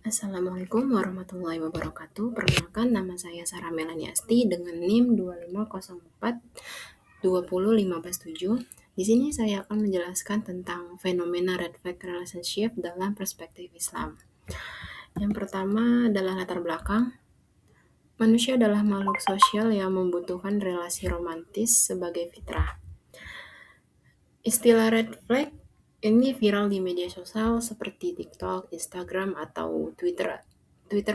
Assalamualaikum warahmatullahi wabarakatuh. Perkenalkan, nama saya Sarah Melaniasti dengan NIM 25042020157. Di sini saya akan menjelaskan tentang fenomena red flag relationship dalam perspektif Islam. Yang pertama adalah latar belakang. Manusia adalah makhluk sosial yang membutuhkan relasi romantis sebagai fitrah. Istilah red flag ini viral di media sosial seperti TikTok, Instagram, atau Twitter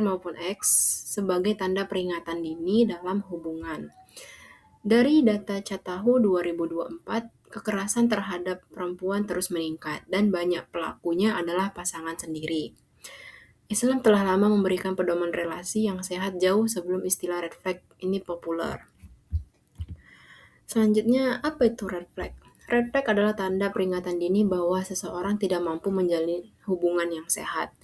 maupun X sebagai tanda peringatan dini dalam hubungan. Dari data Catahu 2024, kekerasan terhadap perempuan terus meningkat dan banyak pelakunya adalah pasangan sendiri. Islam telah lama memberikan pedoman relasi yang sehat jauh sebelum istilah red flag ini populer. Selanjutnya, apa itu red flag? Red flag adalah tanda peringatan dini bahwa seseorang tidak mampu menjalin hubungan yang sehat,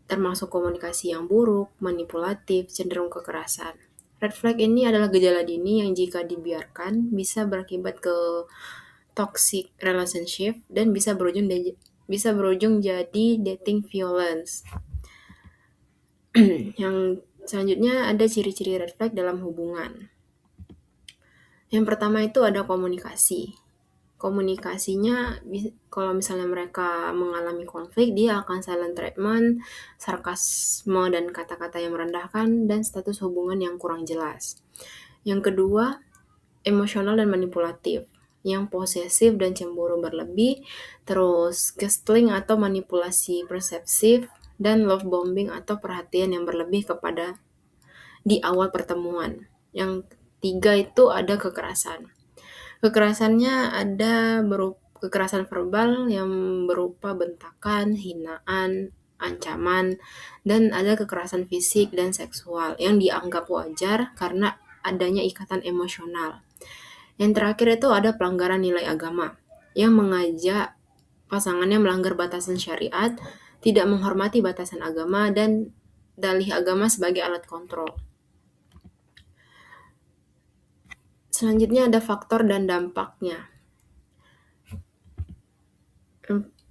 termasuk komunikasi yang buruk, manipulatif, cenderung kekerasan. Red flag ini adalah gejala dini yang jika dibiarkan bisa berakibat ke toxic relationship dan bisa berujung jadi dating violence. Yang selanjutnya ada ciri-ciri red flag dalam hubungan. Yang pertama itu ada komunikasi. Komunikasinya, kalau misalnya mereka mengalami konflik, dia akan silent treatment, sarkasme dan kata-kata yang merendahkan, dan status hubungan yang kurang jelas. Yang kedua, emosional dan manipulatif, yang posesif dan cemburu berlebih, terus gaslighting atau manipulasi persepsif, dan love bombing atau perhatian yang berlebih kepada di awal pertemuan. Yang ketiga itu ada kekerasan. Kekerasannya ada kekerasan verbal yang berupa bentakan, hinaan, ancaman, dan ada kekerasan fisik dan seksual yang dianggap wajar karena adanya ikatan emosional. Yang terakhir itu ada pelanggaran nilai agama yang mengajak pasangannya melanggar batasan syariat, tidak menghormati batasan agama, dan dalih agama sebagai alat kontrol. Selanjutnya ada faktor dan dampaknya.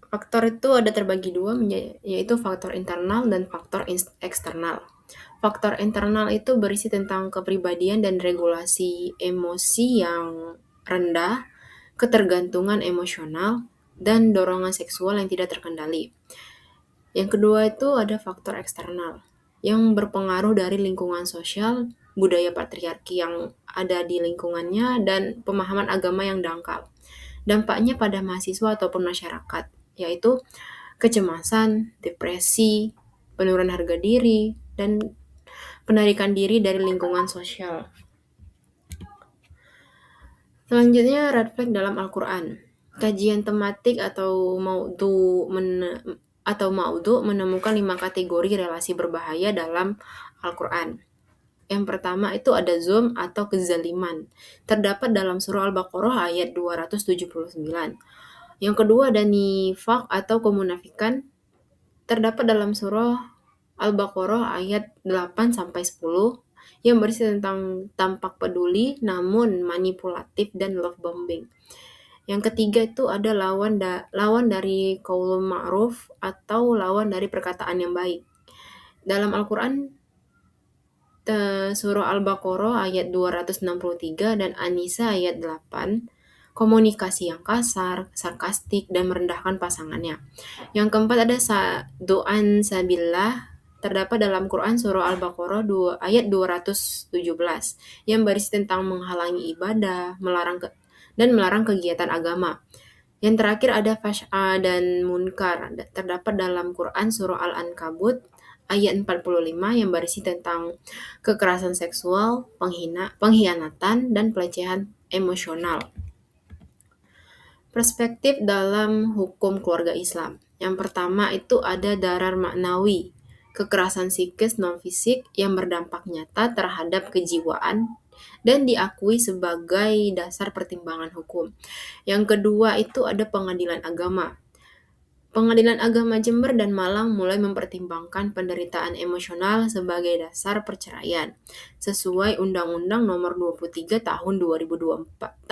Faktor itu ada terbagi dua, yaitu faktor internal dan faktor eksternal. Faktor internal itu berisi tentang kepribadian dan regulasi emosi yang rendah, ketergantungan emosional, dan dorongan seksual yang tidak terkendali. Yang kedua itu ada faktor eksternal, yang berpengaruh dari lingkungan sosial, budaya patriarki yang ada di lingkungannya, dan pemahaman agama yang dangkal. Dampaknya pada mahasiswa ataupun masyarakat, yaitu kecemasan, depresi, penurunan harga diri, dan penarikan diri dari lingkungan sosial. Selanjutnya, red flag dalam Al-Quran. Kajian tematik atau maudhu menemukan 5 kategori relasi berbahaya dalam Al-Quran. Yang pertama itu ada zulm atau kezaliman. Terdapat dalam surah Al-Baqarah ayat 279. Yang kedua ada nifaq atau kemunafikan. Terdapat dalam surah Al-Baqarah ayat 8-10 yang berisi tentang tampak peduli namun manipulatif dan love bombing. Yang ketiga itu ada lawan dari qaulun ma'ruf atau lawan dari perkataan yang baik. Dalam Al-Quran surah Al-Baqarah ayat 263 dan An-Nisa ayat 8, komunikasi yang kasar, sarkastik, dan merendahkan pasangannya. Yang keempat ada doan sabillah, terdapat dalam Quran surah Al-Baqarah ayat 217 yang berisi tentang menghalangi ibadah, melarang kegiatan agama. Yang terakhir ada fas'a dan munkar, terdapat dalam Quran surah Al-Ankabut ayat 45 yang berisi tentang kekerasan seksual, pengkhianatan, dan pelecehan emosional. Perspektif dalam hukum keluarga Islam. Yang pertama itu ada darar maknawi, kekerasan psikis non-fisik yang berdampak nyata terhadap kejiwaan dan diakui sebagai dasar pertimbangan hukum. Yang kedua itu ada pengadilan agama. Pengadilan Agama Jember dan Malang mulai mempertimbangkan penderitaan emosional sebagai dasar perceraian sesuai Undang-Undang Nomor 23 Tahun 2004.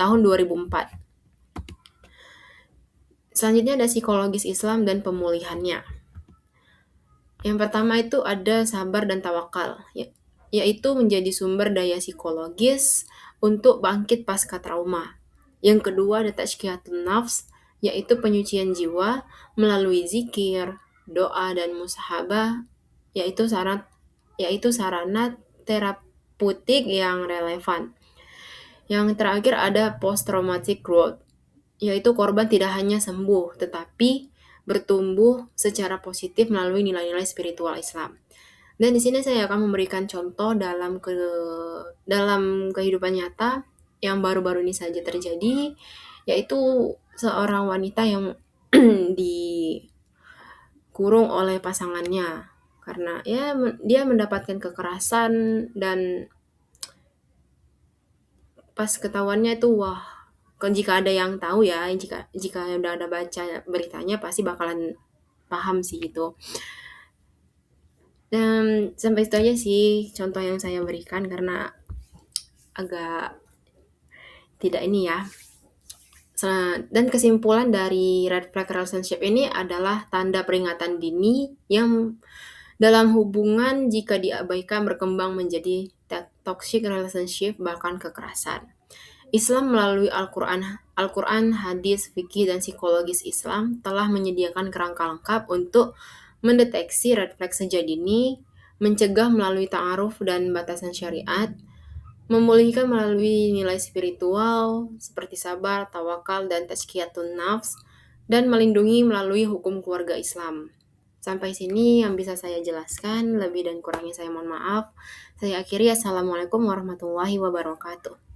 Selanjutnya ada psikologis Islam dan pemulihannya. Yang pertama itu ada sabar dan tawakal, yaitu menjadi sumber daya psikologis untuk bangkit pasca trauma. Yang kedua ada tazkiyatun nafs, yaitu penyucian jiwa melalui zikir, doa, dan musahabah, yaitu sarana terapeutik yang relevan. Yang terakhir ada post traumatic growth, yaitu korban tidak hanya sembuh, tetapi bertumbuh secara positif melalui nilai-nilai spiritual Islam. Dan di sini saya akan memberikan contoh dalam kehidupan nyata yang baru-baru ini saja terjadi, yaitu seorang wanita yang dikurung oleh pasangannya karena dia mendapatkan kekerasan, dan pas ketahuannya itu wah, jika ada yang tahu ya, jika udah ada baca beritanya pasti bakalan paham sih itu. Dan sampai itu aja sih contoh yang saya berikan karena agak tidak ini ya. Dan kesimpulan dari red flag relationship ini adalah tanda peringatan dini yang dalam hubungan jika diabaikan berkembang menjadi toxic relationship bahkan kekerasan. Islam melalui Al-Quran, hadis, fikih, dan psikologis Islam telah menyediakan kerangka lengkap untuk mendeteksi red flag sejak dini, mencegah melalui ta'aruf dan batasan syariat, memulihkan melalui nilai spiritual seperti sabar, tawakal, dan tazkiyatun nafs, dan melindungi melalui hukum keluarga Islam. Sampai sini yang bisa saya jelaskan, lebih dan kurangnya saya mohon maaf. Saya akhiri, Assalamualaikum warahmatullahi wabarakatuh.